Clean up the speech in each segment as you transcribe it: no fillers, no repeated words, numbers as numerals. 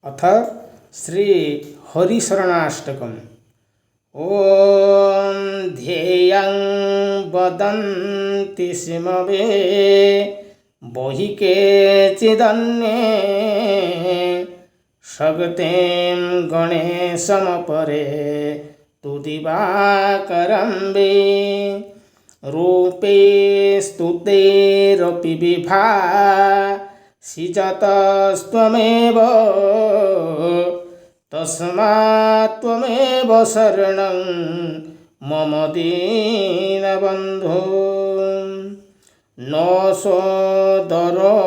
अथ श्री हरिशरणाष्टकम्। ॐ ध्येयं वदन्ति सिमवे बहि केचिदन्ये शक्तिं गणेशमपरे तु दिवाकरं वे रूपे स्तुतेरपि विभासिजतस्त्वमेव तस्मात् त्वमेव शरणं मम दीनबन्धो। न सोदरो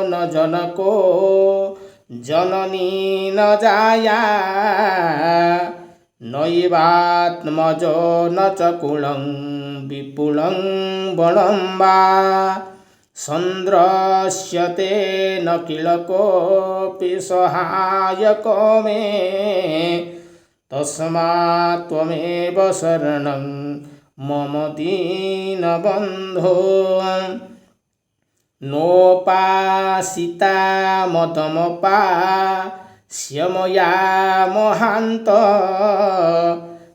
न जनको जननी न जाया नैवात्मजो न च कुलं विपुलं वनं वा सन्द्रश्यते न किल कोऽपि सहायको मे तस्मात् त्वमेव शरणं मम दीनबन्धो। नोपासिता मदमपास्य मया महान्त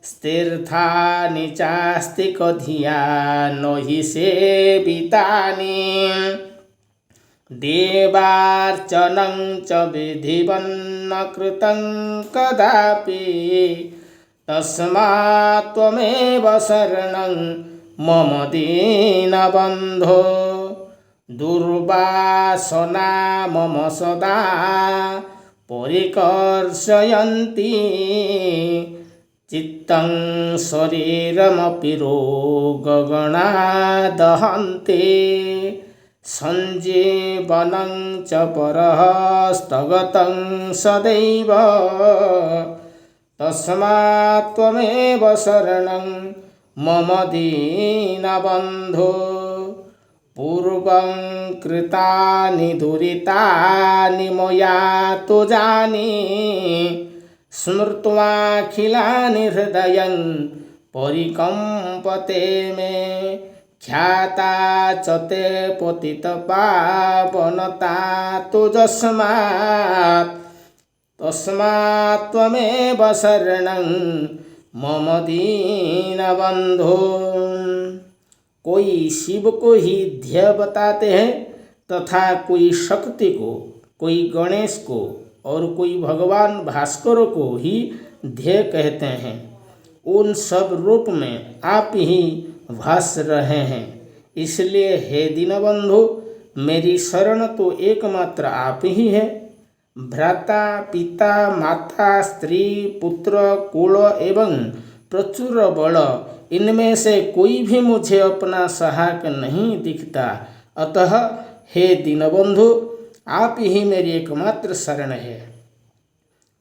स्तीर्थानि चास्तिकधिया न हि सेवितानि देवार्चनं च विधिवन्न कृतं कदापि तस्मात् त्वमेव शरणं मम दीनबन्धो। दुर्वासना मम सदा परिकर्षयन्ति चित्तं शरीरमपि रोगगणा दहन्ति सञ्जीवनं च परः स्थगतं सदैव तस्मात् त्वमेव शरणं मम दीनबन्धो। पूर्वं कृतानि दुरितानि मया तु जानि स्मृत्वाखिलानि हृदयं परिकम्पते मे ख्याता च ते पतितपावनता तु तस्मात् त्वमेव शरणं मम दीनबन्धो। कोई शिव को ही ध्येय बताते हैं तथा कोई शक्ति को, कोई गणेश को और कोई भगवान भास्कर को ही ध्येय कहते हैं। उन सब रूप में आप ही भास रहे हैं, इसलिए हे दीनबंधु मेरी शरण तो एकमात्र आप ही है। भ्राता पिता माता स्त्री पुत्र कुल एवं प्रचुर बल इनमें से कोई भी मुझे अपना सहायक नहीं दिखता। अतः हे दीनबंधु आप ही मेरी एकमात्र शरण है।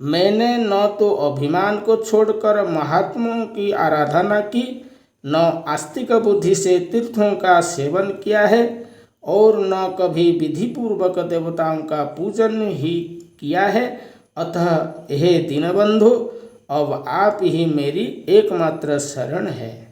मैंने न तो अभिमान को छोड़कर महात्माओं की आराधना की, न आस्तिक बुद्धि से तीर्थों का सेवन किया है और न कभी विधिपूर्वक देवताओं का पूजन ही किया है। अतः हे दीनबंधु अब आप ही मेरी एकमात्र शरण है।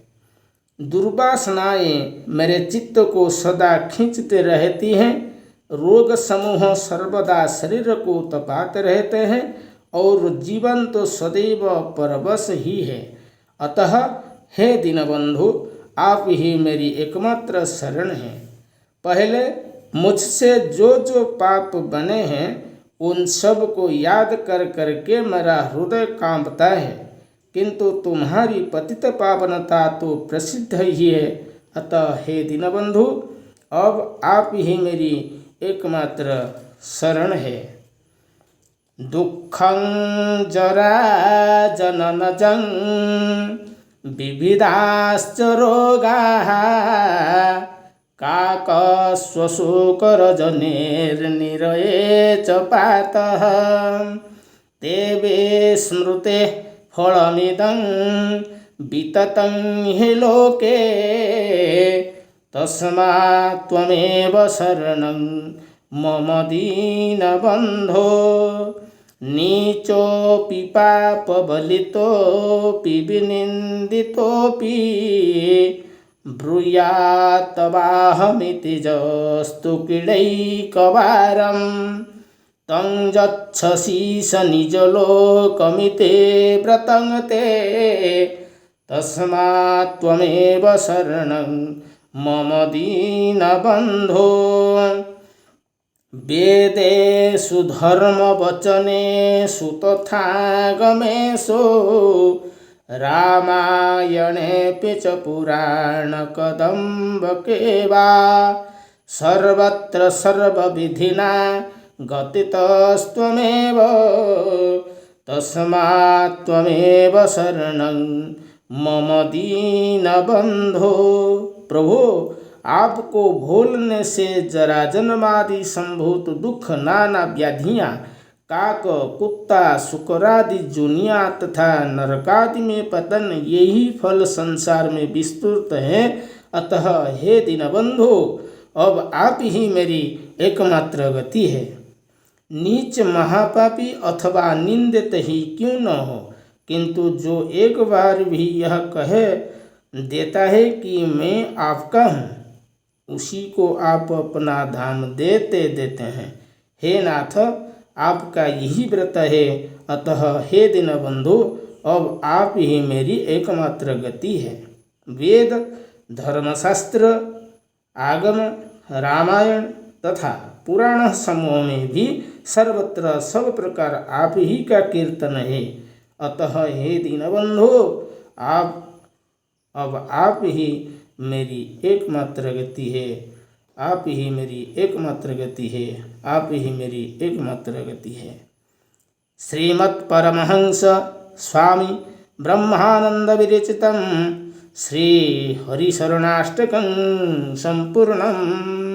दुर्वासनाएं मेरे चित्त को सदा खींचते रहती हैं, रोग समूह सर्वदा शरीर को तपाते रहते हैं और जीवन तो सदैव परवश ही है। अतः हे दीनबंधु आप ही मेरी एकमात्र शरण है। पहले मुझसे जो जो पाप बने हैं उन सब को याद कर करके मेरा हृदय कांपता है, किंतु तुम्हारी पतित पावनता तो प्रसिद्ध ही है। अतः हे दीनबंधु अब आप ही मेरी एकमात्र शरण है। दुःखं जरा जननजं विविधाश्च रोगाः काकश्वशोकरजनेर्निरये च पातः ते विस्मृते फलमिदं विततं हि लोके तस्मात् त्वमेव शरणं मम दीनबन्धो। नीचोऽपि पापबलितोऽपि विनिन्दितोऽपि ब्रूयात् तवाहमिति जस्तु क्रीडैकवारं तं यच्छसि स निजलोकमिते व्रतं ते तस्मात् त्वमेव शरणं मम दीनबन्धो। वेदेषु धर्मवचनेषु तथा गमेषु रामायणेऽपि च पुराणकदम्बके वा सर्वत्र सर्वविधिना गतितस्त्वमेव तस्मात् त्वमेव शरणं मम दीनबन्धो। प्रभु, आपको भूलने से जराजन्मादि संभूत दुख, नाना व्याधियाँ, काक, कुत्ता, शुक्रादि जोनियाँ तथा नरकादि में पतन, यही फल संसार में विस्तृत है। अतः हे दीनबंधु, अब आप ही मेरी एकमात्र गति है। नीच महापापी अथवा निंदित ही क्यों न हो, किंतु जो एक बार भी यह कह देता है कि मैं आपका हूँ, उसी को आप अपना धाम देते देते हैं। हे नाथ, आपका यही व्रत है। अतः हे दीनबंधु, अब आप ही मेरी एकमात्र गति है। वेद, धर्मशास्त्र, आगम, रामायण तथा पुराण समूह में भी सर्वत्र सब प्रकार आप ही का कीर्तन है। अतः हे दीनबंधु, आप ही मेरी एकमात्र गति है। आप ही मेरी एकमात्र गति है। आप ही मेरी एकमात्र गति है। श्रीमत् परमहंस स्वामी ब्रह्मानंद विरचितं श्री हरिशरणाष्टकं संपूर्णम्।